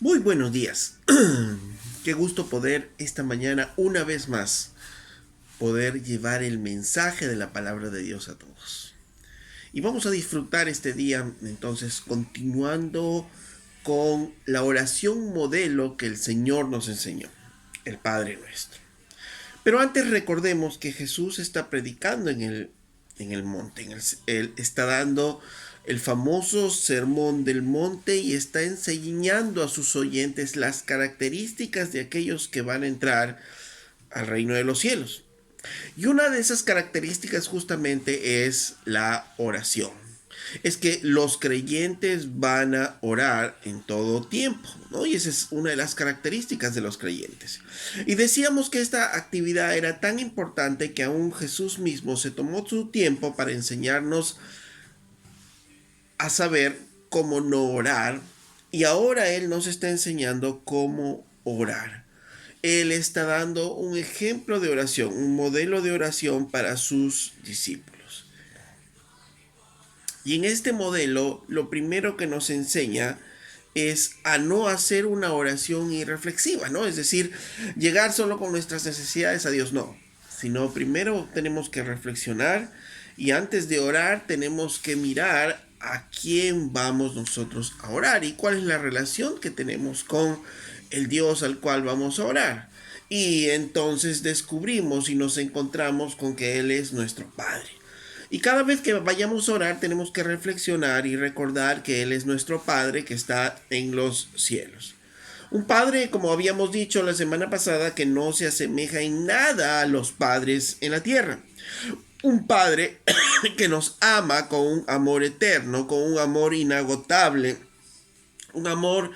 Muy buenos días. Qué gusto poder esta mañana una vez más poder llevar el mensaje de la palabra de Dios a todos. Y vamos a disfrutar este día entonces continuando con la oración modelo que el Señor nos enseñó, el Padre Nuestro. Pero antes recordemos que Jesús está predicando en el monte. Él está dando el famoso sermón del monte y está enseñando a sus oyentes las características de aquellos que van a entrar al reino de los cielos. Y una de esas características justamente es la oración. Es que los creyentes van a orar en todo tiempo, ¿no? Y esa es una de las características de los creyentes. Y decíamos que esta actividad era tan importante que aún Jesús mismo se tomó su tiempo para enseñarnos a saber cómo no orar. Y ahora Él nos está enseñando cómo orar. Él está dando un ejemplo de oración, un modelo de oración para sus discípulos. Y en este modelo, lo primero que nos enseña es a no hacer una oración irreflexiva, ¿no? Es decir, llegar solo con nuestras necesidades a Dios, no. Sino primero tenemos que reflexionar y antes de orar tenemos que mirar a quién vamos nosotros a orar y cuál es la relación que tenemos con el Dios al cual vamos a orar. Y entonces descubrimos y nos encontramos con que Él es nuestro Padre. Y cada vez que vayamos a orar tenemos que reflexionar y recordar que Él es nuestro Padre que está en los cielos. Un padre, como habíamos dicho la semana pasada, que no se asemeja en nada a los padres en la tierra. Un padre que nos ama con un amor eterno, con un amor inagotable, un amor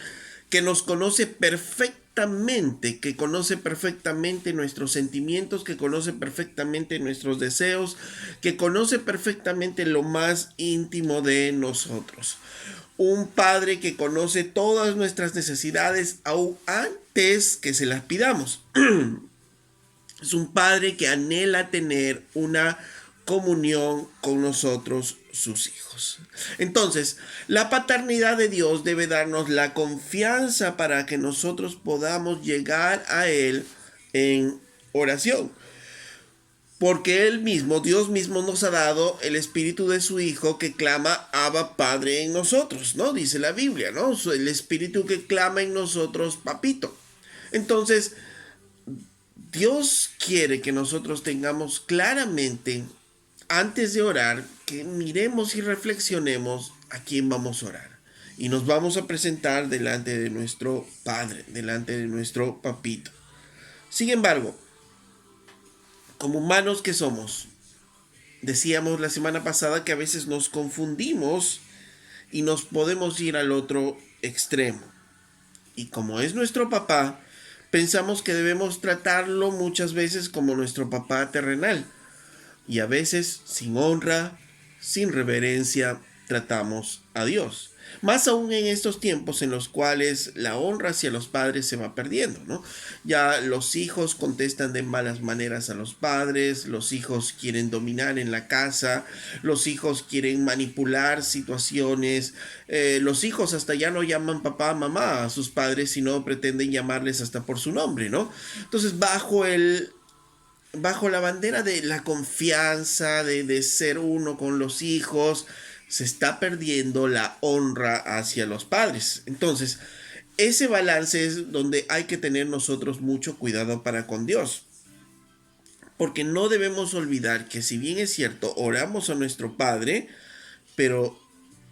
que nos conoce perfectamente, que conoce perfectamente nuestros sentimientos, que conoce perfectamente nuestros deseos, que conoce perfectamente lo más íntimo de nosotros. Un Padre que conoce todas nuestras necesidades aún antes que se las pidamos. Es un Padre que anhela tener una comunión con nosotros, sus hijos. Entonces, la paternidad de Dios debe darnos la confianza para que nosotros podamos llegar a Él en oración. Porque Él mismo, Dios mismo nos ha dado el espíritu de su Hijo que clama Abba Padre en nosotros, ¿no? Dice la Biblia, ¿no? El espíritu que clama en nosotros, papito. Entonces, Dios quiere que nosotros tengamos claramente, antes de orar, que miremos y reflexionemos a quién vamos a orar. Y nos vamos a presentar delante de nuestro Padre, delante de nuestro papito. Sin embargo, como humanos que somos, decíamos la semana pasada que a veces nos confundimos y nos podemos ir al otro extremo. Y como es nuestro papá, pensamos que debemos tratarlo muchas veces como nuestro papá terrenal. Y a veces, sin honra, sin reverencia, tratamos a Dios. Más aún en estos tiempos en los cuales la honra hacia los padres se va perdiendo, ¿no? Ya los hijos contestan de malas maneras a los padres, los hijos quieren dominar en la casa, los hijos quieren manipular situaciones, los hijos hasta ya no llaman papá, mamá a sus padres, sino pretenden llamarles hasta por su nombre, ¿no? Entonces, bajo la bandera de la confianza, de ser uno con los hijos, se está perdiendo la honra hacia los padres. Entonces, ese balance es donde hay que tener nosotros mucho cuidado para con Dios. Porque no debemos olvidar que si bien es cierto, oramos a nuestro Padre, pero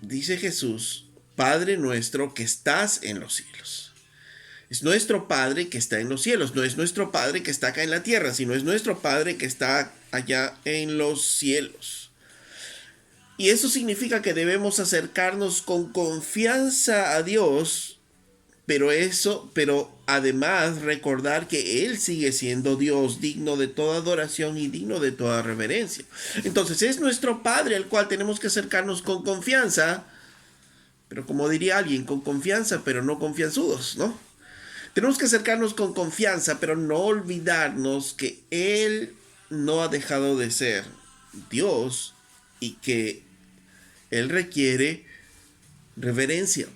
dice Jesús, Padre nuestro que estás en los cielos. Es nuestro Padre que está en los cielos, no es nuestro Padre que está acá en la tierra, sino es nuestro Padre que está allá en los cielos. Y eso significa que debemos acercarnos con confianza a Dios, pero además recordar que Él sigue siendo Dios, digno de toda adoración y digno de toda reverencia. Entonces es nuestro Padre al cual tenemos que acercarnos con confianza, pero como diría alguien, con confianza, pero no confianzudos, ¿no? Tenemos que acercarnos con confianza, pero no olvidarnos que Él no ha dejado de ser Dios y que Él requiere reverencia.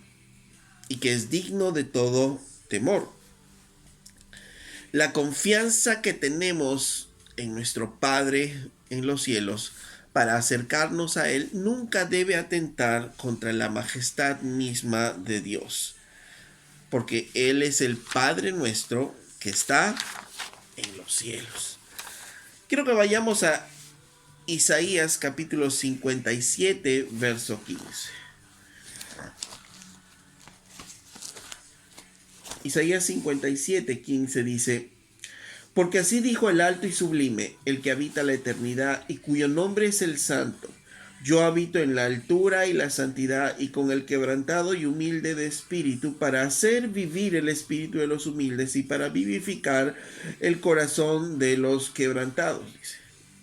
y que es digno de todo temor. La confianza que tenemos en nuestro Padre en los cielos para acercarnos a Él nunca debe atentar contra la majestad misma de Dios, porque Él es el Padre nuestro que está en los cielos. Quiero que vayamos a Isaías capítulo 57, verso 15. Isaías 57, 15 dice: porque así dijo el alto y sublime, el que habita la eternidad y cuyo nombre es el Santo. Yo habito en la altura y la santidad y con el quebrantado y humilde de espíritu, para hacer vivir el espíritu de los humildes y para vivificar el corazón de los quebrantados. Dice.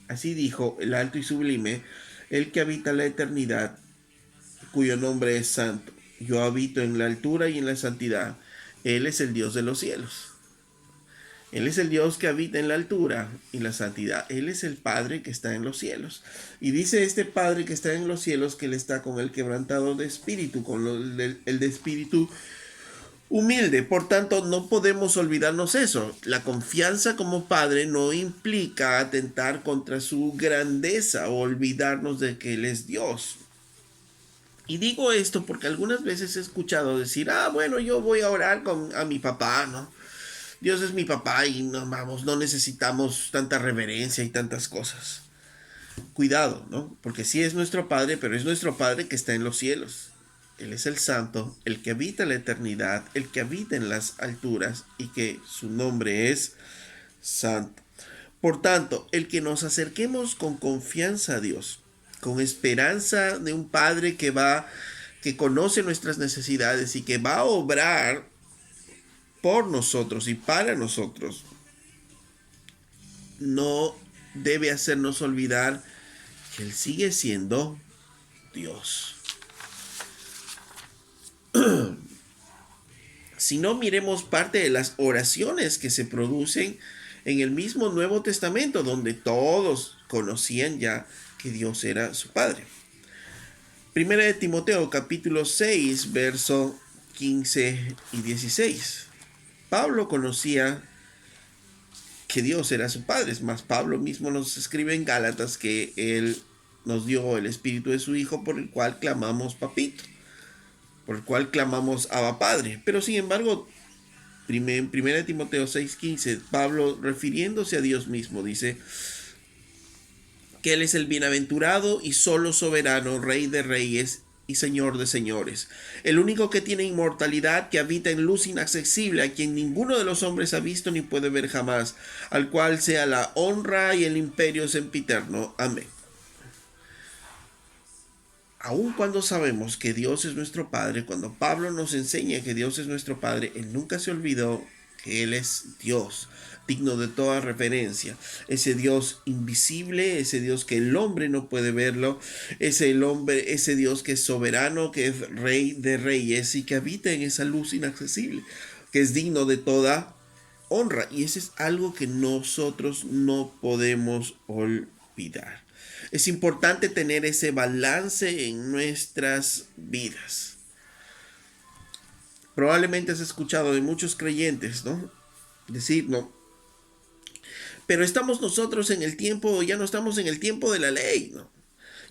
Así dijo el alto y sublime, el que habita la eternidad, cuyo nombre es Santo. Yo habito en la altura y en la santidad. Él es el Dios de los cielos. Él es el Dios que habita en la altura y la santidad. Él es el Padre que está en los cielos. Y dice este Padre que está en los cielos que Él está con el quebrantado de espíritu, con el de espíritu humilde. Por tanto, no podemos olvidarnos eso. La confianza como Padre no implica atentar contra su grandeza o olvidarnos de que Él es Dios. Y digo esto porque algunas veces he escuchado decir, bueno, yo voy a orar a mi papá, ¿no? Dios es mi papá y no necesitamos tanta reverencia y tantas cosas. Cuidado, ¿no? Porque sí es nuestro Padre, pero es nuestro Padre que está en los cielos. Él es el Santo, el que habita la eternidad, el que habita en las alturas y que su nombre es Santo. Por tanto, el que nos acerquemos con confianza a Dios, con esperanza de un Padre que conoce nuestras necesidades y que va a obrar por nosotros y para nosotros, no debe hacernos olvidar que Él sigue siendo Dios. Si no, miremos parte de las oraciones que se producen en el mismo Nuevo Testamento, donde todos conocían ya que Dios era su Padre. Primera de Timoteo capítulo 6, verso 15 y 16. Pablo conocía que Dios era su Padre. Es más, Pablo mismo nos escribe en Gálatas que Él nos dio el Espíritu de su Hijo, por el cual clamamos papito, por el cual clamamos Abba Padre. Pero sin embargo, en 1 Timoteo 6:15, Pablo, refiriéndose a Dios mismo, dice que Él es el bienaventurado y solo soberano, Rey de reyes y Señor de señores, el único que tiene inmortalidad, que habita en luz inaccesible, a quien ninguno de los hombres ha visto ni puede ver jamás, al cual sea la honra y el imperio sempiterno. Amén. Aun cuando sabemos que Dios es nuestro Padre, cuando Pablo nos enseña que Dios es nuestro Padre, Él nunca se olvidó que Él es Dios, digno de toda reverencia. Ese Dios invisible, ese Dios que el hombre no puede verlo, ese Dios que es soberano, que es Rey de reyes y que habita en esa luz inaccesible, que es digno de toda honra. Y eso es algo que nosotros no podemos olvidar. Es importante tener ese balance en nuestras vidas. Probablemente has escuchado de muchos creyentes, ¿no? Decir, no, pero estamos nosotros en el tiempo, ya no estamos en el tiempo de la ley, ¿no?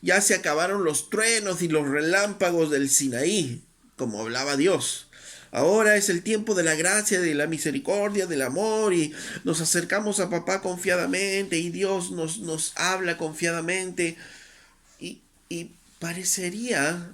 Ya se acabaron los truenos y los relámpagos del Sinaí, como hablaba Dios. Ahora es el tiempo de la gracia, de la misericordia, del amor, y nos acercamos a papá confiadamente y Dios nos habla confiadamente, y parecería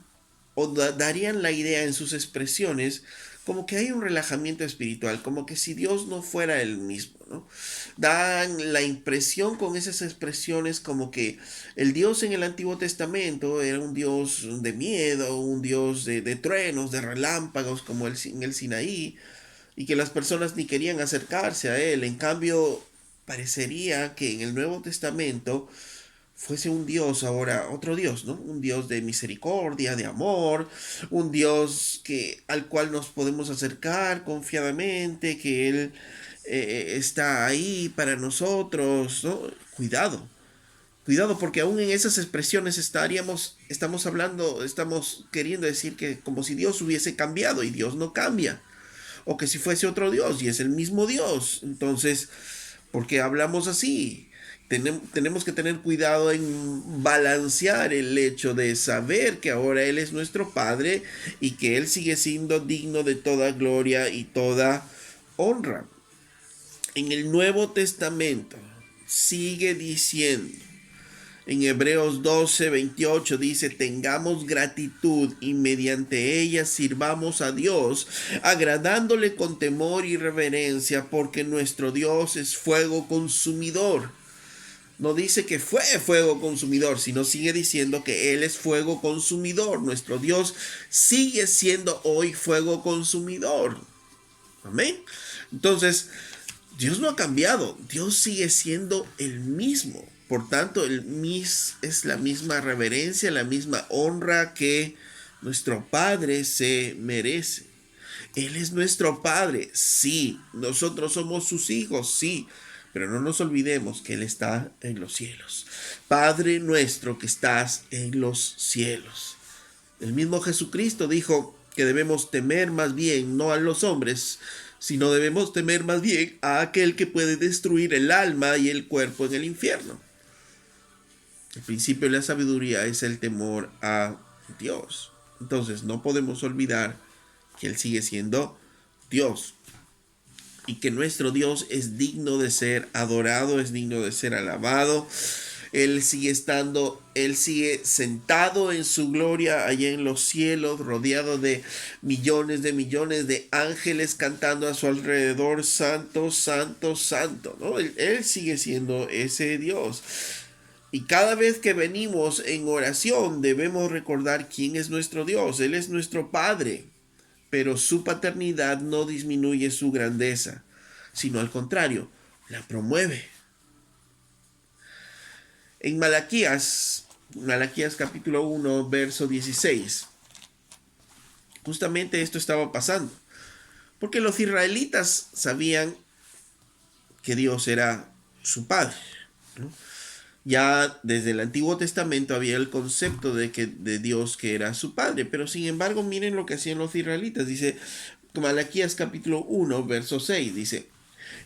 o darían la idea en sus expresiones como que hay un relajamiento espiritual, como que si Dios no fuera el mismo, ¿no? Dan la impresión con esas expresiones como que el Dios en el Antiguo Testamento era un Dios de miedo, un Dios de truenos, de relámpagos, como en el Sinaí, y que las personas ni querían acercarse a Él. En cambio, parecería que en el Nuevo Testamento fuese un Dios ahora, otro Dios, ¿no? Un Dios de misericordia, de amor, un Dios al cual nos podemos acercar confiadamente, que Él está ahí para nosotros, ¿no? Cuidado, Cuidado, porque aún en esas expresiones estamos queriendo decir que como si Dios hubiese cambiado, y Dios no cambia. O que si fuese otro Dios y es el mismo Dios. Entonces, ¿por qué hablamos así? Tenemos que tener cuidado en balancear el hecho de saber que ahora Él es nuestro Padre y que Él sigue siendo digno de toda gloria y toda honra. En el Nuevo Testamento sigue diciendo, en Hebreos 12:28 dice, tengamos gratitud y mediante ella sirvamos a Dios, agradándole con temor y reverencia, porque nuestro Dios es fuego consumidor. No dice que fue fuego consumidor, sino sigue diciendo que Él es fuego consumidor. Nuestro Dios sigue siendo hoy fuego consumidor. Amén. Entonces, Dios no ha cambiado, Dios sigue siendo el mismo. Por tanto, es la misma reverencia, la misma honra que nuestro Padre se merece. Él es nuestro Padre, sí. Nosotros somos sus hijos, sí. Pero no nos olvidemos que Él está en los cielos. Padre nuestro que estás en los cielos. El mismo Jesucristo dijo que debemos temer más bien no a los hombres, sino debemos temer más bien a aquel que puede destruir el alma y el cuerpo en el infierno. El principio de la sabiduría es el temor a Dios. Entonces no podemos olvidar que Él sigue siendo Dios y que nuestro Dios es digno de ser adorado, es digno de ser alabado. Él sigue sentado en su gloria allá en los cielos, rodeado de millones de ángeles cantando a su alrededor, santo, santo, santo, ¿no? Él sigue siendo ese Dios. Y cada vez que venimos en oración debemos recordar quién es nuestro Dios. Él es nuestro Padre, pero su paternidad no disminuye su grandeza, sino al contrario, la promueve. En Malaquías capítulo 1, verso 16, justamente esto estaba pasando, porque los israelitas sabían que Dios era su Padre, ¿no? Ya desde el Antiguo Testamento había el concepto de Dios que era su Padre, pero sin embargo miren lo que hacían los israelitas. Dice Malaquías capítulo 1, verso 6, dice,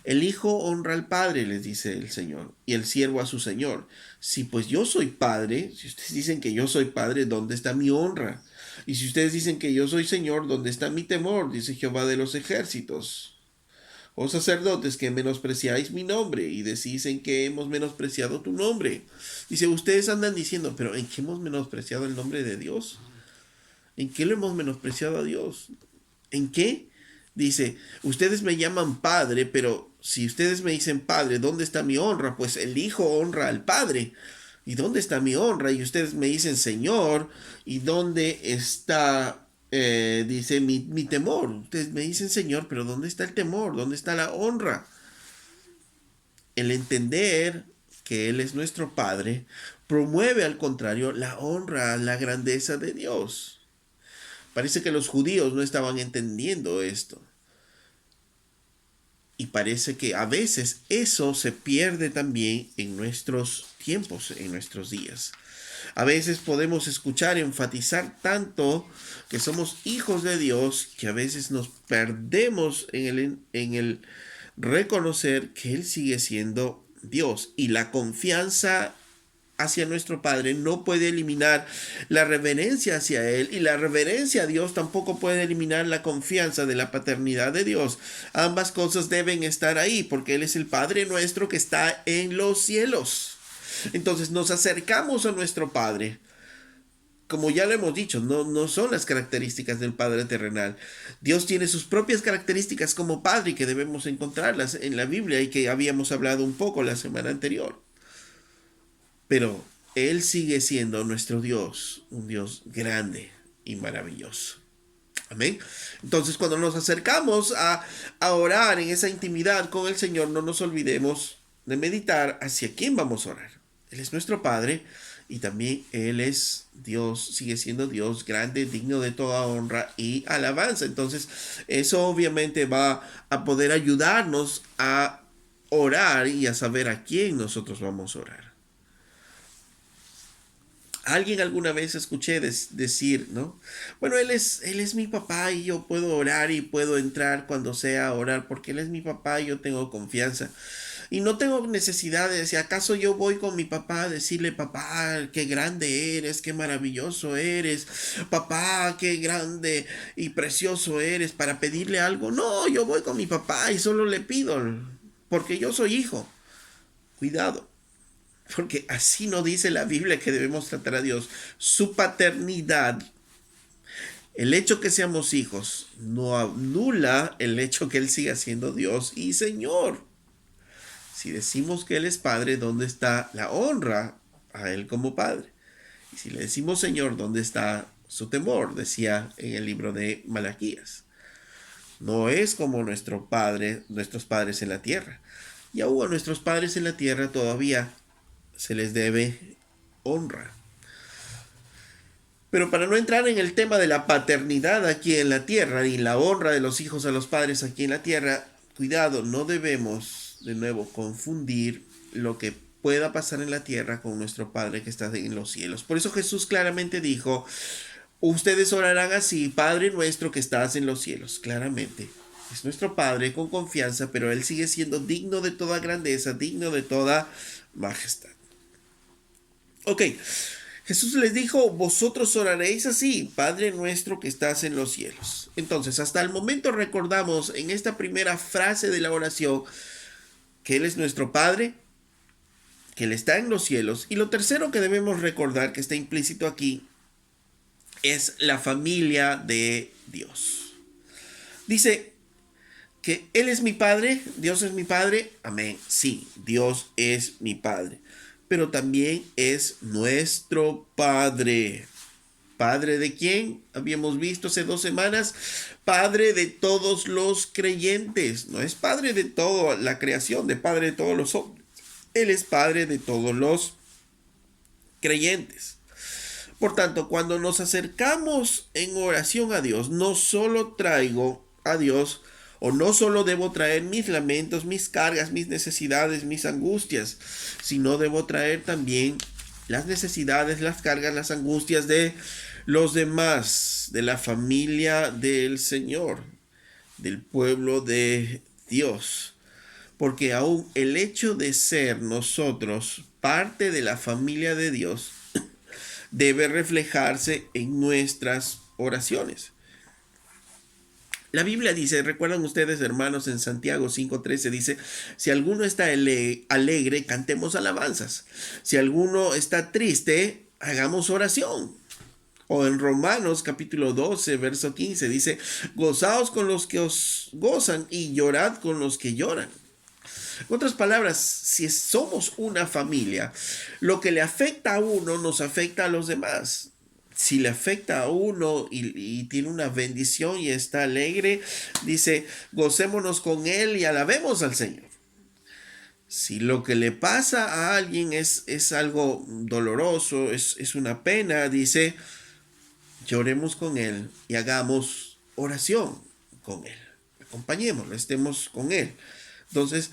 el Hijo honra al Padre, les dice el Señor, y el siervo a su Señor. Si pues yo soy Padre, si ustedes dicen que yo soy Padre, ¿dónde está mi honra? Y si ustedes dicen que yo soy Señor, ¿dónde está mi temor? Dice Jehová de los ejércitos. Oh sacerdotes, que menospreciáis mi nombre y decís en que hemos menospreciado tu nombre. Dice, ustedes andan diciendo, pero ¿en qué hemos menospreciado el nombre de Dios? ¿En qué lo hemos menospreciado a Dios? ¿En qué? Dice, ustedes me llaman Padre, pero si ustedes me dicen Padre, ¿dónde está mi honra? Pues el Hijo honra al Padre. ¿Y dónde está mi honra? Y ustedes me dicen Señor, ¿y dónde está, dice, mi temor? Ustedes me dicen Señor, pero ¿dónde está el temor? ¿Dónde está la honra? El entender que Él es nuestro Padre promueve al contrario la honra, la grandeza de Dios. Parece que los judíos no estaban entendiendo esto. Y parece que a veces eso se pierde también en nuestros tiempos, en nuestros días. A veces podemos escuchar, enfatizar tanto que somos hijos de Dios, que a veces nos perdemos en el reconocer que Él sigue siendo Dios. Y la confianza hacia nuestro Padre no puede eliminar la reverencia hacia Él, y la reverencia a Dios tampoco puede eliminar la confianza de la paternidad de Dios. Ambas cosas deben estar ahí porque Él es el Padre nuestro que está en los cielos. Entonces nos acercamos a nuestro Padre. Como ya lo hemos dicho, no son las características del Padre terrenal. Dios tiene sus propias características como Padre, que debemos encontrarlas en la Biblia y que habíamos hablado un poco la semana anterior. Pero Él sigue siendo nuestro Dios, un Dios grande y maravilloso. Amén. Entonces, cuando nos acercamos a orar en esa intimidad con el Señor, no nos olvidemos de meditar hacia quién vamos a orar. Él es nuestro Padre y también Él es Dios, sigue siendo Dios grande, digno de toda honra y alabanza. Entonces, eso obviamente va a poder ayudarnos a orar y a saber a quién nosotros vamos a orar. Alguien alguna vez escuché decir, ¿no? Bueno, él es mi papá y yo puedo orar y puedo entrar cuando sea a orar porque él es mi papá y yo tengo confianza. Y no tengo necesidad de decir, ¿acaso yo voy con mi papá a decirle, papá, qué grande eres, qué maravilloso eres, papá, qué grande y precioso eres para pedirle algo? No, yo voy con mi papá y solo le pido, porque yo soy hijo. Cuidado. Porque así no dice la Biblia que debemos tratar a Dios. Su paternidad, el hecho que seamos hijos, no anula el hecho que Él siga siendo Dios y Señor. Si decimos que Él es Padre, ¿dónde está la honra a Él como Padre? Y si le decimos Señor, ¿dónde está su temor? Decía en el libro de Malaquías. No es como nuestros padres en la tierra. Y aún a nuestros padres en la tierra todavía se les debe honra. Pero para no entrar en el tema de la paternidad aquí en la tierra y la honra de los hijos a los padres aquí en la tierra, cuidado, no debemos de nuevo confundir lo que pueda pasar en la tierra con nuestro Padre que está en los cielos. Por eso Jesús claramente dijo, ustedes orarán así, Padre nuestro que estás en los cielos. Claramente, es nuestro Padre con confianza, pero Él sigue siendo digno de toda grandeza, digno de toda majestad. Ok, Jesús les dijo, vosotros oraréis así, Padre nuestro que estás en los cielos. Entonces, hasta el momento recordamos en esta primera frase de la oración que Él es nuestro Padre, que Él está en los cielos. Y lo tercero que debemos recordar, que está implícito aquí, es la familia de Dios. Dice que Él es mi Padre, Dios es mi Padre. Amén. Sí, Dios es mi Padre. Pero también es nuestro Padre. ¿Padre de quién? Habíamos visto hace 2 semanas. Padre de todos los creyentes. No es Padre de toda la creación, de Padre de todos los hombres. Él es Padre de todos los creyentes. Por tanto, cuando nos acercamos en oración a Dios, no solo traigo a Dios, o no solo debo traer mis lamentos, mis cargas, mis necesidades, mis angustias, sino debo traer también las necesidades, las cargas, las angustias de los demás, de la familia del Señor, del pueblo de Dios. Porque aún el hecho de ser nosotros parte de la familia de Dios debe reflejarse en nuestras oraciones. La Biblia dice, recuerdan ustedes hermanos en Santiago 5:13 dice, si alguno está alegre, cantemos alabanzas. Si alguno está triste, hagamos oración. O en Romanos capítulo 12, verso 15 dice, gozaos con los que os gozan y llorad con los que lloran. En otras palabras, si somos una familia, lo que le afecta a uno nos afecta a los demás. Si le afecta a uno y tiene una bendición y está alegre, dice, gocémonos con él y alabemos al Señor. Si lo que le pasa a alguien es algo doloroso, es una pena, dice, lloremos con él y hagamos oración con él. Acompañémoslo, estemos con él. Entonces,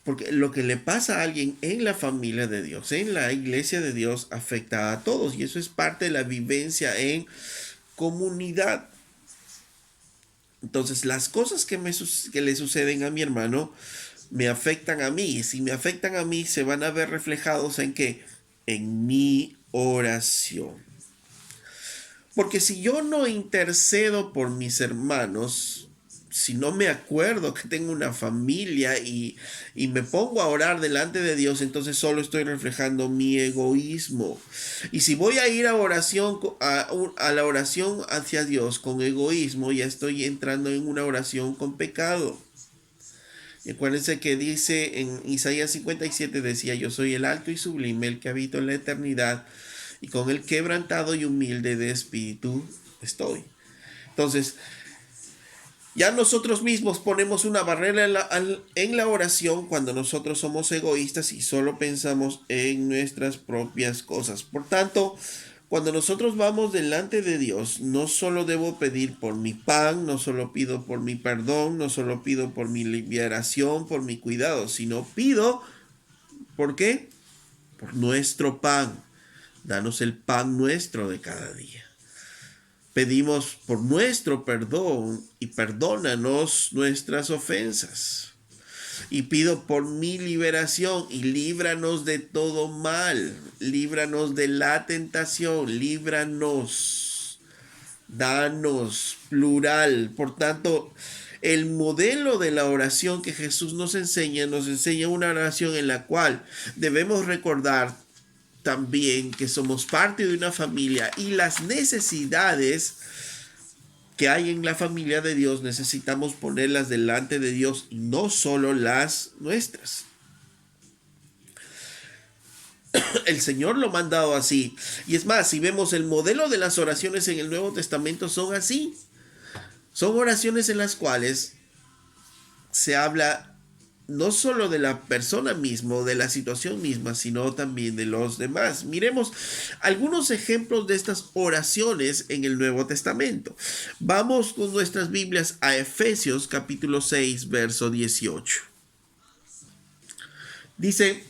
porque lo que le pasa a alguien en la familia de Dios, en la iglesia de Dios, afecta a todos. Y eso es parte de la vivencia en comunidad. Entonces, las cosas que le suceden a mi hermano me afectan a mí. Y si me afectan a mí, se van a ver reflejados en ¿qué? En mi oración. Porque si yo no intercedo por mis hermanos, si no me acuerdo que tengo una familia y me pongo a orar delante de Dios, entonces solo estoy reflejando mi egoísmo. Y si voy a ir a oración, a la oración hacia Dios con egoísmo, ya estoy entrando en una oración con pecado. Y acuérdense que dice en Isaías 57, decía, yo soy el alto y sublime, el que habito en la eternidad, y con el quebrantado y humilde de espíritu estoy. Entonces, ya nosotros mismos ponemos una barrera en la oración cuando nosotros somos egoístas y solo pensamos en nuestras propias cosas. Por tanto, cuando nosotros vamos delante de Dios, no solo debo pedir por mi pan, no solo pido por mi perdón, no solo pido por mi liberación, por mi cuidado, sino pido, ¿por qué? Por nuestro pan. danos el pan nuestro de cada día. Pedimos por nuestro perdón y perdónanos nuestras ofensas. Y pido por mi liberación y líbranos de todo mal, líbranos de la tentación, líbranos, danos, plural. Por tanto, el modelo de la oración que Jesús nos enseña una oración en la cual debemos recordar también que somos parte de una familia y las necesidades que hay en la familia de Dios necesitamos ponerlas delante de Dios y no solo las nuestras. El Señor lo ha mandado así. Y es más, si vemos el modelo de las oraciones en el Nuevo Testamento, son así. Son oraciones en las cuales se habla no solo de la persona misma, de la situación misma, sino también de los demás. Miremos algunos ejemplos de estas oraciones en el Nuevo Testamento. Vamos con nuestras Biblias a Efesios capítulo 6, verso 18. Dice: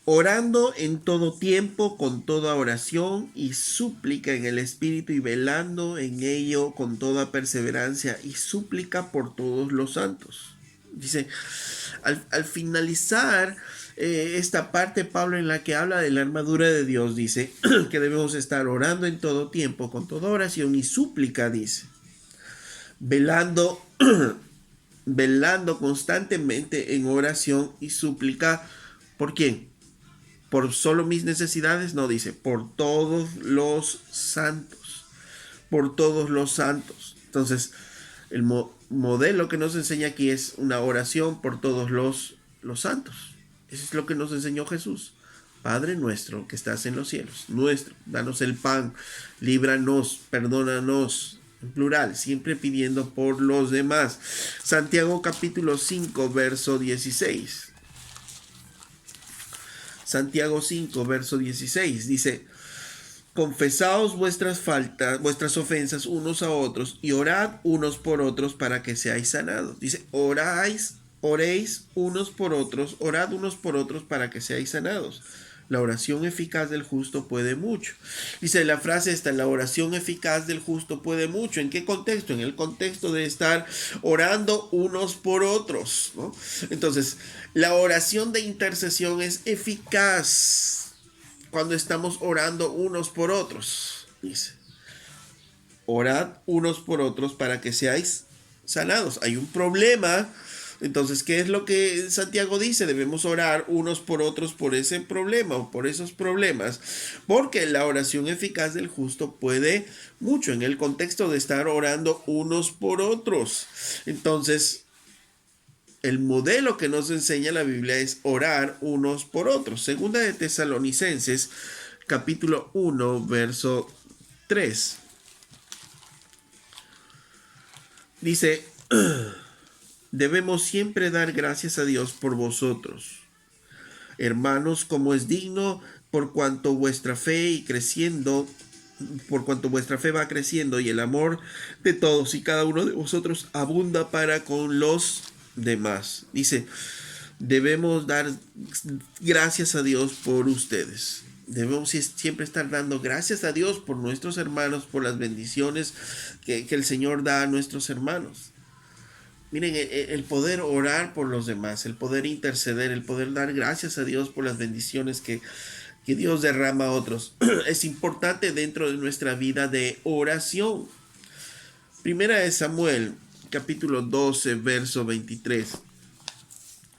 orando en todo tiempo con toda oración y súplica en el Espíritu y velando en ello con toda perseverancia y súplica por todos los santos. Dice, al finalizar esta parte, Pablo, en la que habla de la armadura de Dios, dice que debemos estar orando en todo tiempo, con toda oración y súplica, dice, velando, velando constantemente en oración y súplica. ¿Por quién? ¿Por solo mis necesidades? No, dice, por todos los santos, por todos los santos. Entonces, el modelo que nos enseña aquí es una oración por todos los santos. Eso es lo que nos enseñó Jesús. Padre nuestro que estás en los cielos, nuestro, danos el pan, líbranos, perdónanos, en plural, siempre pidiendo por los demás. Santiago capítulo 5, verso 16. Santiago 5, verso 16, dice: confesaos vuestras faltas, vuestras ofensas unos a otros y orad unos por otros para que seáis sanados. Dice, oréis unos por otros, orad unos por otros para que seáis sanados. La oración eficaz del justo puede mucho. Dice la frase esta: la oración eficaz del justo puede mucho. ¿En qué contexto? En el contexto de estar orando unos por otros, ¿no? Entonces, la oración de intercesión es eficaz cuando estamos orando unos por otros. Dice, orad unos por otros para que seáis sanados. Hay un problema. Entonces, ¿qué es lo que Santiago dice? Debemos orar unos por otros por ese problema o por esos problemas, porque la oración eficaz del justo puede mucho en el contexto de estar orando unos por otros. Entonces, el modelo que nos enseña la Biblia es orar unos por otros. Segunda de Tesalonicenses, capítulo 1, verso 3. Dice: debemos siempre dar gracias a Dios por vosotros, hermanos, como es digno, por cuanto vuestra fe va creciendo y el amor de todos y cada uno de vosotros abunda para con los demás. Dice, debemos dar gracias a Dios por ustedes. Debemos siempre estar dando gracias a Dios por nuestros hermanos, por las bendiciones que el Señor da a nuestros hermanos. Miren, el poder orar por los demás, el poder interceder, el poder dar gracias a Dios por las bendiciones que Dios derrama a otros, es importante dentro de nuestra vida de oración. Primera de Samuel, capítulo 12, verso 23.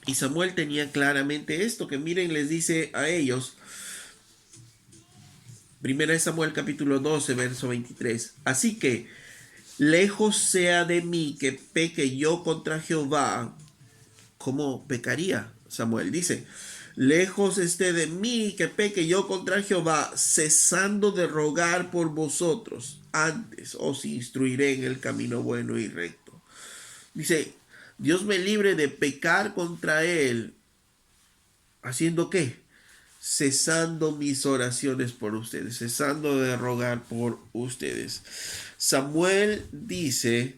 Y Samuel tenía claramente esto, que miren, les dice a ellos, Primera de Samuel, capítulo 12, verso 23. Así que, lejos sea de mí que peque yo contra Jehová. ¿Cómo pecaría? Samuel dice, lejos esté de mí que peque yo contra Jehová, cesando de rogar por vosotros. Antes os instruiré en el camino bueno y recto. Dice, Dios me libre de pecar contra él. ¿Haciendo qué? Cesando mis oraciones por ustedes, cesando de rogar por ustedes. Samuel dice,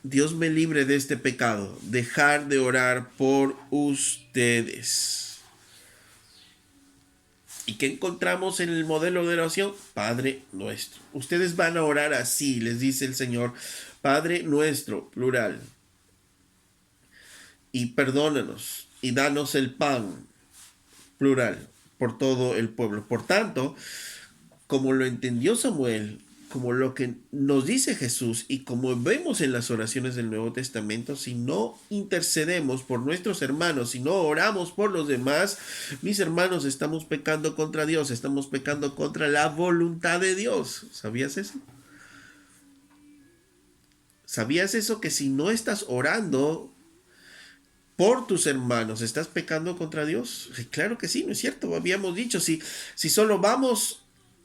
Dios me libre de este pecado, dejar de orar por ustedes. ¿Y qué encontramos en el modelo de oración? Padre nuestro. Ustedes van a orar así, les dice el Señor. Padre nuestro, plural. Y perdónanos y danos el pan, plural, por todo el pueblo. Por tanto, como lo entendió Samuel, como lo que nos dice Jesús y como vemos en las oraciones del Nuevo Testamento, si no intercedemos por nuestros hermanos, si no oramos por los demás, mis hermanos, estamos pecando contra Dios, estamos pecando contra la voluntad de Dios. ¿Sabías eso? ¿Sabías eso? Que si no estás orando por tus hermanos, ¿estás pecando contra Dios? Claro que sí, ¿no es cierto? Habíamos dicho, si solo vamos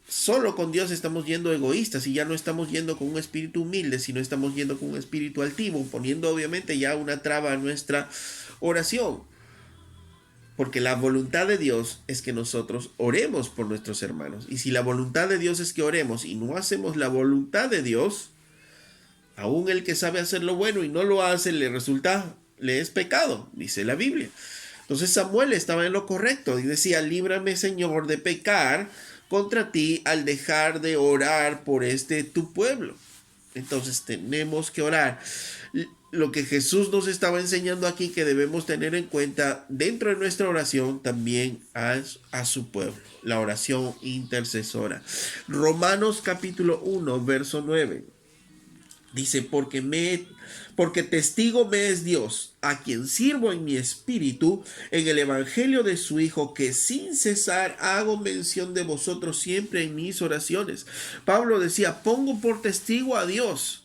solo con Dios, estamos yendo egoístas y ya no estamos yendo con un espíritu humilde, sino estamos yendo con un espíritu altivo, poniendo obviamente ya una traba a nuestra oración. Porque la voluntad de Dios es que nosotros oremos por nuestros hermanos. Y si la voluntad de Dios es que oremos y no hacemos la voluntad de Dios, aún el que sabe hacer lo bueno y no lo hace, le es pecado, dice la Biblia. Entonces Samuel estaba en lo correcto y decía, líbrame, Señor, de pecar contra ti al dejar de orar por tu pueblo. Entonces tenemos que orar. Lo que Jesús nos estaba enseñando aquí, que debemos tener en cuenta dentro de nuestra oración también a su pueblo, la oración intercesora. Romanos capítulo 1, verso 9. Dice, porque testigo me es Dios, a quien sirvo en mi espíritu, en el evangelio de su Hijo, que sin cesar hago mención de vosotros siempre en mis oraciones. Pablo decía, pongo por testigo a Dios,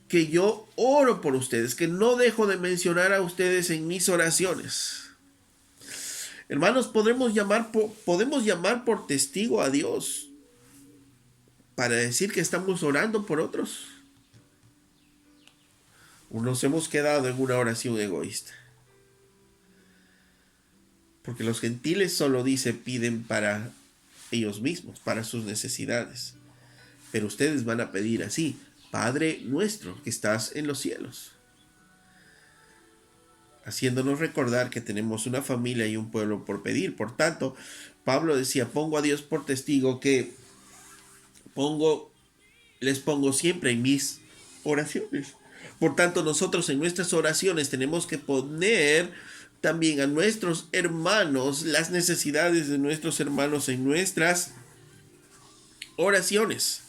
que yo oro por ustedes, que no dejo de mencionar a ustedes en mis oraciones. Hermanos, podemos llamar por testigo a Dios para decir que estamos orando por otros. Nos hemos quedado en una oración egoísta. Porque los gentiles solo piden para ellos mismos, para sus necesidades. Pero ustedes van a pedir así, Padre nuestro que estás en los cielos. Haciéndonos recordar que tenemos una familia y un pueblo por pedir. Por tanto, Pablo decía, pongo a Dios por testigo que les pongo siempre en mis oraciones. Por tanto, nosotros en nuestras oraciones tenemos que poner también a nuestros hermanos, las necesidades de nuestros hermanos en nuestras oraciones.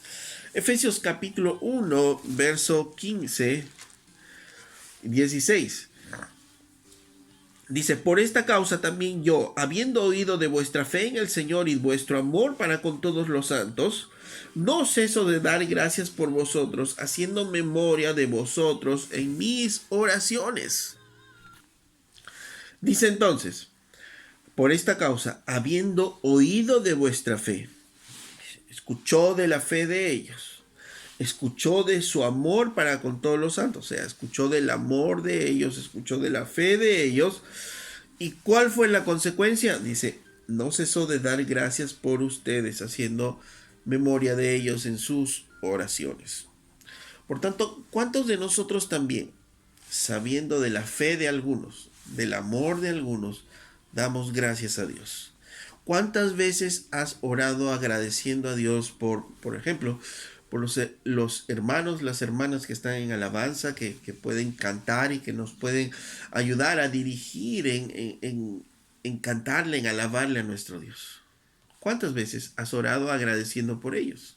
Efesios capítulo 1, verso 15 y 16. Dice, por esta causa también yo, habiendo oído de vuestra fe en el Señor y vuestro amor para con todos los santos, no ceso de dar gracias por vosotros, haciendo memoria de vosotros en mis oraciones. Dice entonces, por esta causa, habiendo oído de vuestra fe, escuchó de la fe de ellos, escuchó de su amor para con todos los santos, o sea, escuchó del amor de ellos, escuchó de la fe de ellos. ¿Y cuál fue la consecuencia? Dice, no cesó de dar gracias por ustedes, haciendo memoria de ellos en sus oraciones. Por tanto, ¿cuántos de nosotros también, sabiendo de la fe de algunos, del amor de algunos, damos gracias a Dios? ¿Cuántas veces has orado agradeciendo a Dios por ejemplo, por los hermanos, las hermanas que están en alabanza, que pueden cantar y que nos pueden ayudar a dirigir en cantarle, en alabarle a nuestro Dios? ¿Cuántas veces has orado agradeciendo por ellos?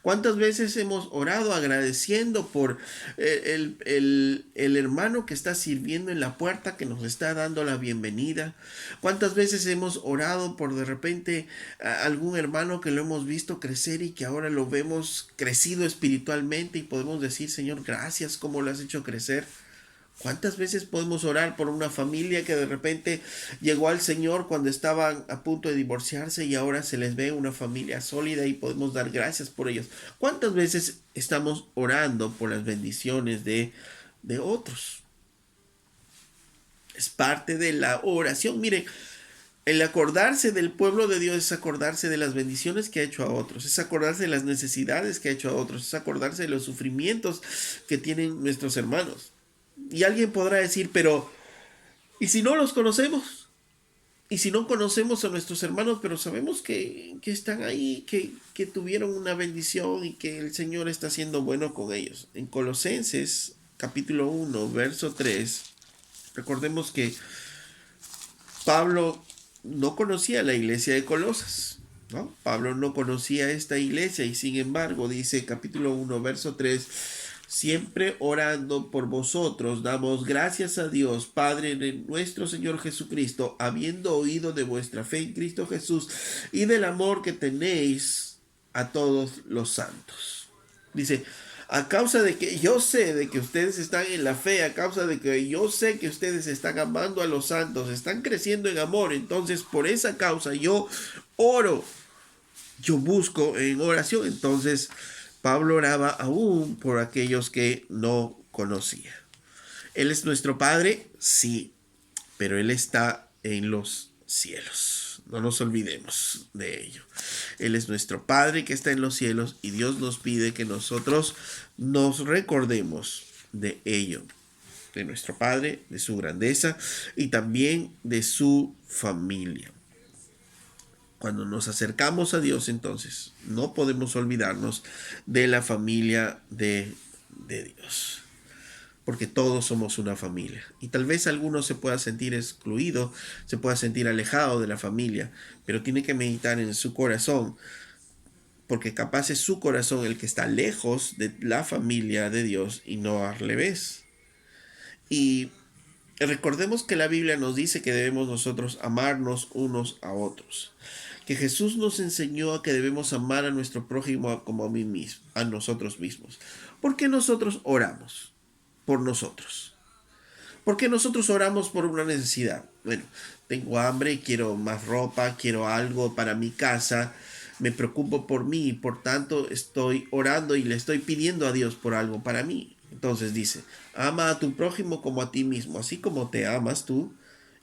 ¿Cuántas veces hemos orado agradeciendo por el hermano que está sirviendo en la puerta, que nos está dando la bienvenida? ¿Cuántas veces hemos orado por de repente algún hermano que lo hemos visto crecer y que ahora lo vemos crecido espiritualmente y podemos decir, Señor, gracias, ¿cómo lo has hecho crecer? ¿Cuántas veces podemos orar por una familia que de repente llegó al Señor cuando estaban a punto de divorciarse y ahora se les ve una familia sólida y podemos dar gracias por ellos? ¿Cuántas veces estamos orando por las bendiciones de otros? Es parte de la oración. Miren, el acordarse del pueblo de Dios es acordarse de las bendiciones que ha hecho a otros, es acordarse de las necesidades que ha hecho a otros, es acordarse de los sufrimientos que tienen nuestros hermanos. Y alguien podrá decir, pero ¿y si no los conocemos? Y si no conocemos a nuestros hermanos, pero sabemos que están ahí, que tuvieron una bendición y que el Señor está siendo bueno con ellos. En Colosenses capítulo 1, verso 3, recordemos que Pablo no conocía la iglesia de Colosas, ¿no? Pablo no conocía esta iglesia y sin embargo dice capítulo 1, verso 3, siempre orando por vosotros, damos gracias a Dios, Padre de nuestro Señor Jesucristo, habiendo oído de vuestra fe en Cristo Jesús y del amor que tenéis a todos los santos. Dice, a causa de que yo sé de que ustedes están en la fe, a causa de que yo sé que ustedes están amando a los santos, están creciendo en amor, entonces por esa causa yo oro, yo busco en oración. Entonces Pablo oraba aún por aquellos que no conocía. ¿Él es nuestro Padre? Sí, pero Él está en los cielos. No nos olvidemos de ello. Él es nuestro Padre que está en los cielos y Dios nos pide que nosotros nos recordemos de ello, de nuestro Padre, de su grandeza y también de su familia. Cuando nos acercamos a Dios, entonces, no podemos olvidarnos de la familia de Dios. Porque todos somos una familia. Y tal vez alguno se pueda sentir excluido, se pueda sentir alejado de la familia, pero tiene que meditar en su corazón, porque capaz es su corazón el que está lejos de la familia de Dios y no al revés. Y recordemos que la Biblia nos dice que debemos nosotros amarnos unos a otros. Que Jesús nos enseñó a que debemos amar a nuestro prójimo como a mí mismo, a nosotros mismos. ¿Por qué nosotros oramos por nosotros? ¿Por qué nosotros oramos por una necesidad? Bueno, tengo hambre, quiero más ropa, quiero algo para mi casa, me preocupo por mí, por tanto estoy orando y le estoy pidiendo a Dios por algo para mí. Entonces dice, ama a tu prójimo como a ti mismo, así como te amas tú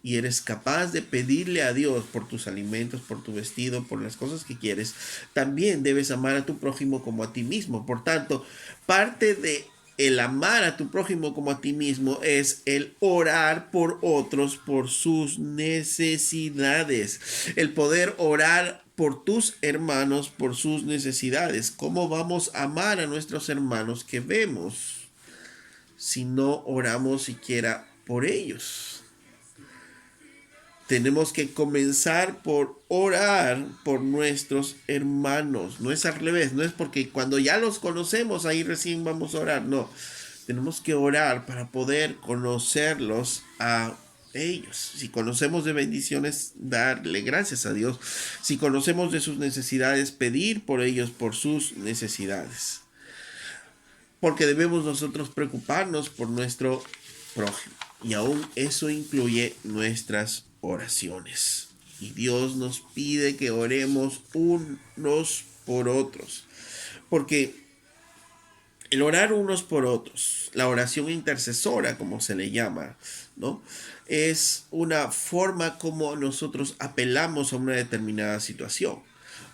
y eres capaz de pedirle a Dios por tus alimentos, por tu vestido, por las cosas que quieres, también debes amar a tu prójimo como a ti mismo. Por tanto, parte de el amar a tu prójimo como a ti mismo es el orar por otros, por sus necesidades, el poder orar por tus hermanos, por sus necesidades. ¿Cómo vamos a amar a nuestros hermanos que vemos si no oramos siquiera por ellos? Tenemos que comenzar por orar por nuestros hermanos. No es al revés, no es porque cuando ya los conocemos ahí recién vamos a orar. No, tenemos que orar para poder conocerlos a ellos. Si conocemos de bendiciones, darle gracias a Dios. Si conocemos de sus necesidades, pedir por ellos, por sus necesidades. Porque debemos nosotros preocuparnos por nuestro prójimo. Y aún eso incluye nuestras oraciones. Y Dios nos pide que oremos unos por otros. Porque el orar unos por otros, la oración intercesora, como se le llama, ¿no? Es una forma como nosotros apelamos a una determinada situación.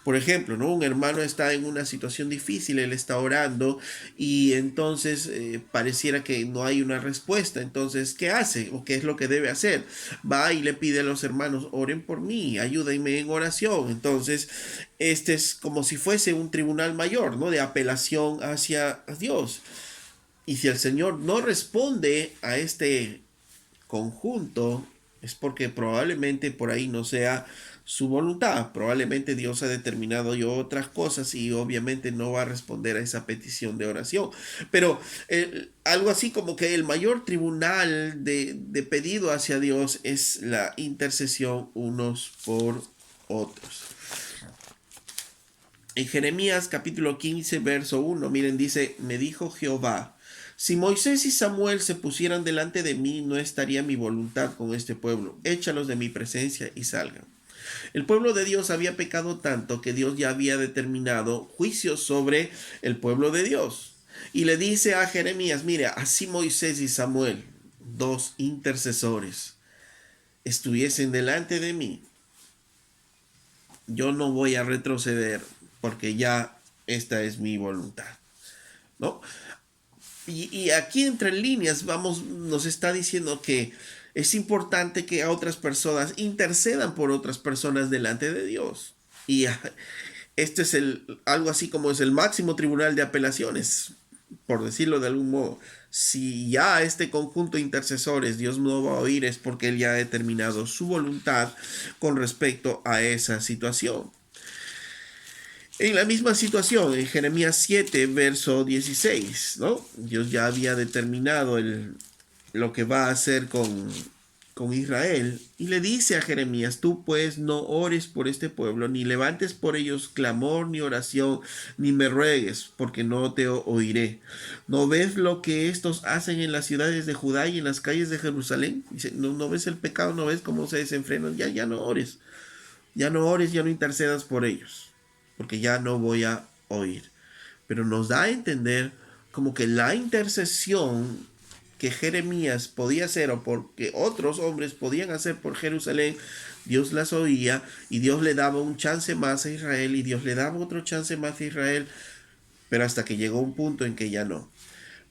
Por ejemplo, ¿no? Un hermano está en una situación difícil, él está orando y entonces pareciera que no hay una respuesta. Entonces, ¿qué hace? ¿O qué es lo que debe hacer? Va y le pide a los hermanos, oren por mí, ayúdenme en oración. Entonces, este es como si fuese un tribunal mayor, ¿no? De apelación hacia Dios. Y si el Señor no responde a este conjunto, es porque probablemente por ahí no sea su voluntad. Probablemente Dios ha determinado yo otras cosas y obviamente no va a responder a esa petición de oración. Pero algo así como que el mayor tribunal de pedido hacia Dios es la intercesión unos por otros. En Jeremías capítulo 15, verso 1, miren, dice, me dijo Jehová, si Moisés y Samuel se pusieran delante de mí, no estaría mi voluntad con este pueblo. Échalos de mi presencia y salgan. El pueblo de Dios había pecado tanto que Dios ya había determinado juicios sobre el pueblo de Dios. Y le dice a Jeremías, mira, así Moisés y Samuel, dos intercesores, estuviesen delante de mí, yo no voy a retroceder porque ya esta es mi voluntad, ¿no? Y aquí entre líneas nos está diciendo que Es importante que a otras personas intercedan por otras personas delante de Dios. Y este es algo así como es el máximo tribunal de apelaciones, por decirlo de algún modo. Si ya este conjunto de intercesores Dios no va a oír, es porque Él ya ha determinado su voluntad con respecto a esa situación. En la misma situación, en Jeremías 7, verso 16, ¿no? Dios ya había determinado lo que va a hacer con Israel. Y le dice a Jeremías, tú pues no ores por este pueblo, ni levantes por ellos clamor, ni oración, ni me ruegues, porque no te oiré. ¿No ves lo que estos hacen en las ciudades de Judá y en las calles de Jerusalén? Dice, ¿no ves el pecado? ¿No ves cómo se desenfrenan? Ya no ores. Ya no ores, ya no intercedas por ellos, porque ya no voy a oír. Pero nos da a entender como que la intercesión que Jeremías podía hacer o porque otros hombres podían hacer por Jerusalén, Dios las oía y Dios le daba un chance más a Israel y Dios le daba otro chance más a Israel, pero hasta que llegó un punto en que ya no.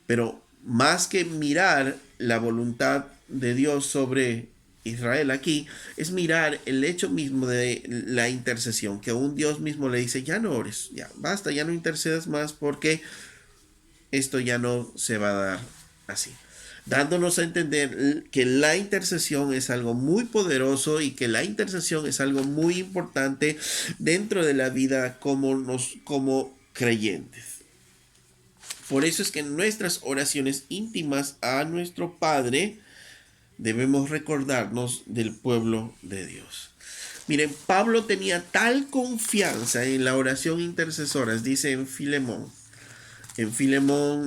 Pero más que mirar la voluntad de Dios sobre Israel aquí, es mirar el hecho mismo de la intercesión, que aún Dios mismo le dice, ya no ores, ya basta, ya no intercedas más porque esto ya no se va a dar así. Dándonos a entender que la intercesión es algo muy poderoso y que la intercesión es algo muy importante dentro de la vida como creyentes. Por eso es que en nuestras oraciones íntimas a nuestro Padre debemos recordarnos del pueblo de Dios. Miren, Pablo tenía tal confianza en la oración intercesora, dice en Filemón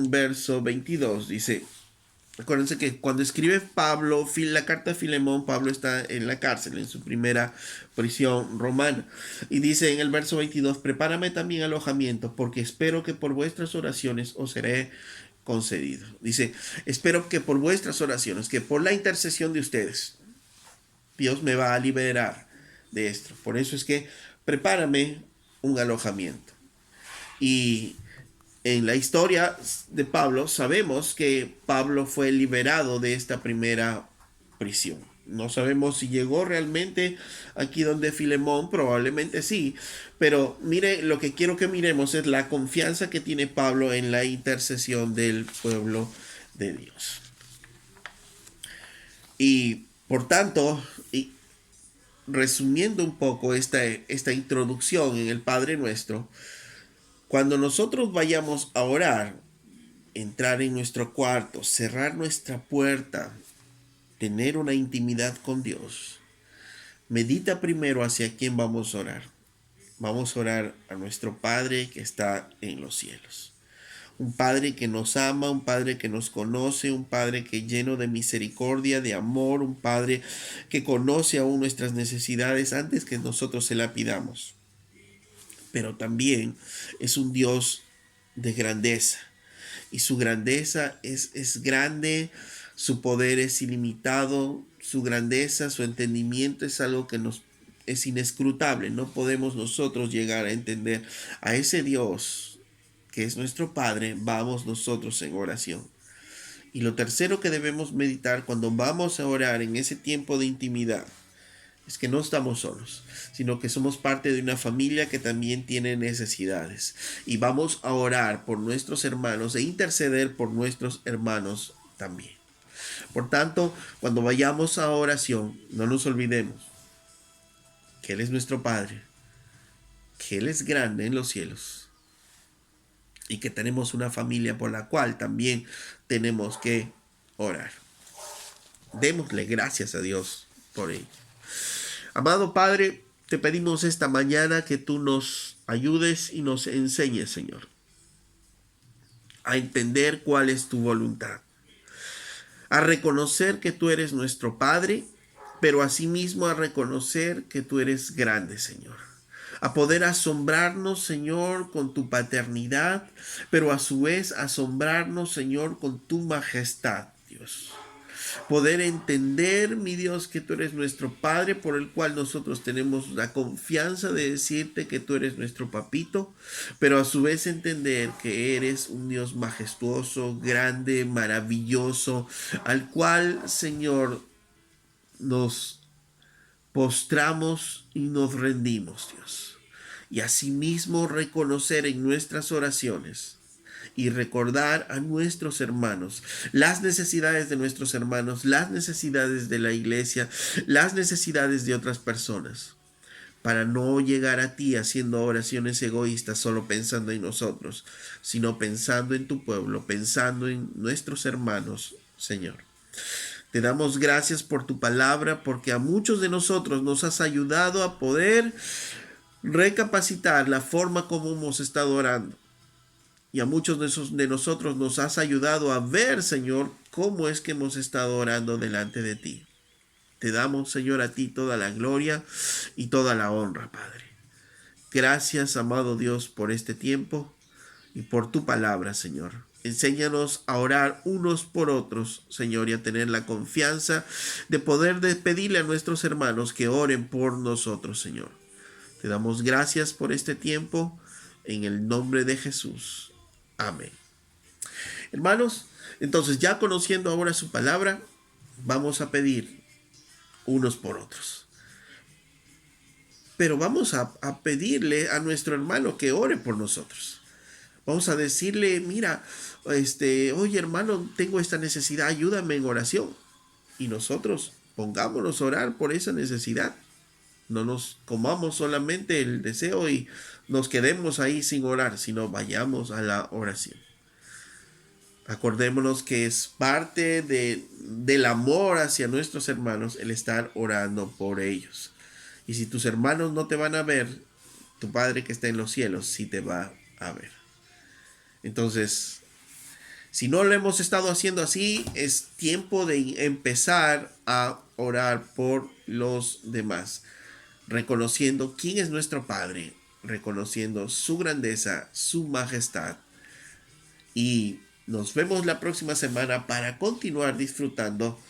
verso 22, dice, acuérdense que cuando escribe Pablo la carta a Filemón, Pablo está en la cárcel, en su primera prisión romana. Y dice en el verso 22, prepárame también alojamiento, porque espero que por vuestras oraciones os seré concedido. Dice, espero que por vuestras oraciones, que por la intercesión de ustedes, Dios me va a liberar de esto. Por eso es que prepárame un alojamiento. Y en la historia de Pablo sabemos que Pablo fue liberado de esta primera prisión. No sabemos si llegó realmente aquí donde Filemón, probablemente sí, pero mire, lo que quiero que miremos es la confianza que tiene Pablo en la intercesión del pueblo de Dios. Y por tanto, y resumiendo un poco esta introducción en el Padre Nuestro, cuando nosotros vayamos a orar, entrar en nuestro cuarto, cerrar nuestra puerta, tener una intimidad con Dios, medita primero hacia quién vamos a orar. Vamos a orar a nuestro Padre que está en los cielos. Un Padre que nos ama, un Padre que nos conoce, un Padre que lleno de misericordia, de amor, un Padre que conoce aún nuestras necesidades antes que nosotros se la pidamos. Pero también es un Dios de grandeza. Y su grandeza es grande, su poder es ilimitado, su grandeza, su entendimiento es algo que nos es inescrutable. No podemos nosotros llegar a entender a ese Dios que es nuestro Padre, vamos nosotros en oración. Y lo tercero que debemos meditar cuando vamos a orar en ese tiempo de intimidad es que no estamos solos, sino que somos parte de una familia que también tiene necesidades. Y vamos a orar por nuestros hermanos e interceder por nuestros hermanos también. Por tanto, cuando vayamos a oración, no nos olvidemos que Él es nuestro Padre, que Él es grande en los cielos y que tenemos una familia por la cual también tenemos que orar. Démosle gracias a Dios por ello. Amado Padre, te pedimos esta mañana que tú nos ayudes y nos enseñes, Señor, a entender cuál es tu voluntad, a reconocer que tú eres nuestro Padre, pero asimismo a reconocer que tú eres grande, Señor, a poder asombrarnos, Señor, con tu paternidad, pero a su vez asombrarnos, Señor, con tu majestad, Dios. Poder entender, mi Dios, que tú eres nuestro Padre, por el cual nosotros tenemos la confianza de decirte que tú eres nuestro papito, pero a su vez entender que eres un Dios majestuoso, grande, maravilloso, al cual, Señor, nos postramos y nos rendimos, Dios. Y asimismo reconocer en nuestras oraciones y recordar a nuestros hermanos, las necesidades de nuestros hermanos, las necesidades de la iglesia, las necesidades de otras personas, para no llegar a ti haciendo oraciones egoístas solo pensando en nosotros, sino pensando en tu pueblo, pensando en nuestros hermanos, Señor. Te damos gracias por tu palabra, porque a muchos de nosotros nos has ayudado a poder recapacitar la forma como hemos estado orando. Y a muchos de nosotros nos has ayudado a ver, Señor, cómo es que hemos estado orando delante de ti. Te damos, Señor, a ti toda la gloria y toda la honra, Padre. Gracias, amado Dios, por este tiempo y por tu palabra, Señor. Enséñanos a orar unos por otros, Señor, y a tener la confianza de poder pedirle a nuestros hermanos que oren por nosotros, Señor. Te damos gracias por este tiempo, en el nombre de Jesús. Amén. Hermanos, entonces ya conociendo ahora su palabra, vamos a pedir unos por otros. Pero vamos a pedirle a nuestro hermano que ore por nosotros. Vamos a decirle, mira, oye hermano, tengo esta necesidad, ayúdame en oración. Y nosotros pongámonos a orar por esa necesidad. No nos comamos solamente el deseo y nos quedemos ahí sin orar, sino vayamos a la oración. Acordémonos que es parte del amor hacia nuestros hermanos el estar orando por ellos. Y si tus hermanos no te van a ver, tu Padre que está en los cielos sí te va a ver. Entonces, si no lo hemos estado haciendo así, es tiempo de empezar a orar por los demás, reconociendo quién es nuestro Padre, reconociendo su grandeza, su majestad. Y nos vemos la próxima semana para continuar disfrutando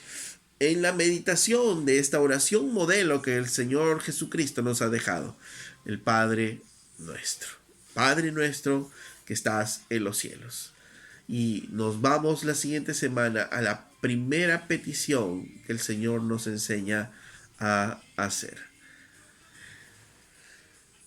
en la meditación de esta oración modelo que el Señor Jesucristo nos ha dejado. El Padre nuestro. Padre nuestro que estás en los cielos. Y nos vamos la siguiente semana a la primera petición que el Señor nos enseña a hacer.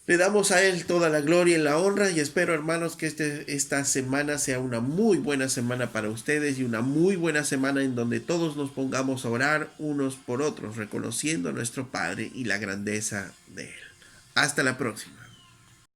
Le damos a Él toda la gloria y la honra y espero, hermanos, que esta semana sea una muy buena semana para ustedes y una muy buena semana en donde todos nos pongamos a orar unos por otros, reconociendo a nuestro Padre y la grandeza de Él. Hasta la próxima.